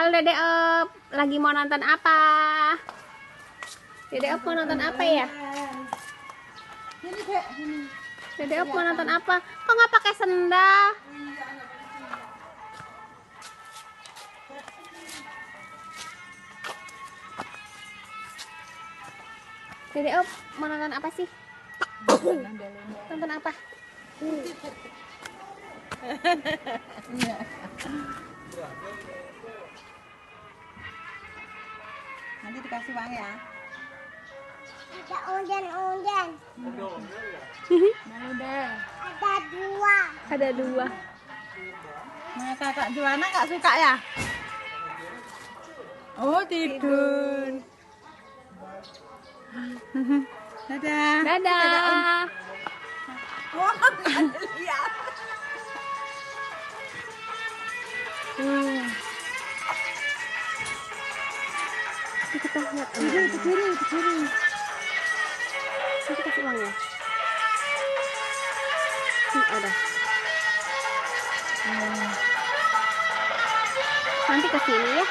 Halo Dede Op, lagi mau nonton apa? Dede Op mau nonton apa ya? Dede Op mau nonton apa? Kok nggak pakai sendal? Dede Op mau nonton apa sih? Nonton apa? Nanti dikasih uang ya. Ada unden-unden. Udah. Ada dua. Ada dua. Nah, kakak Juana nggak suka ya? Oh, tidur. Dadah. Dadah. Wah, nggak lihat. Kita lihat. Ke kiri. Nanti kasih uangnya. Ada. Nanti ke sini ya.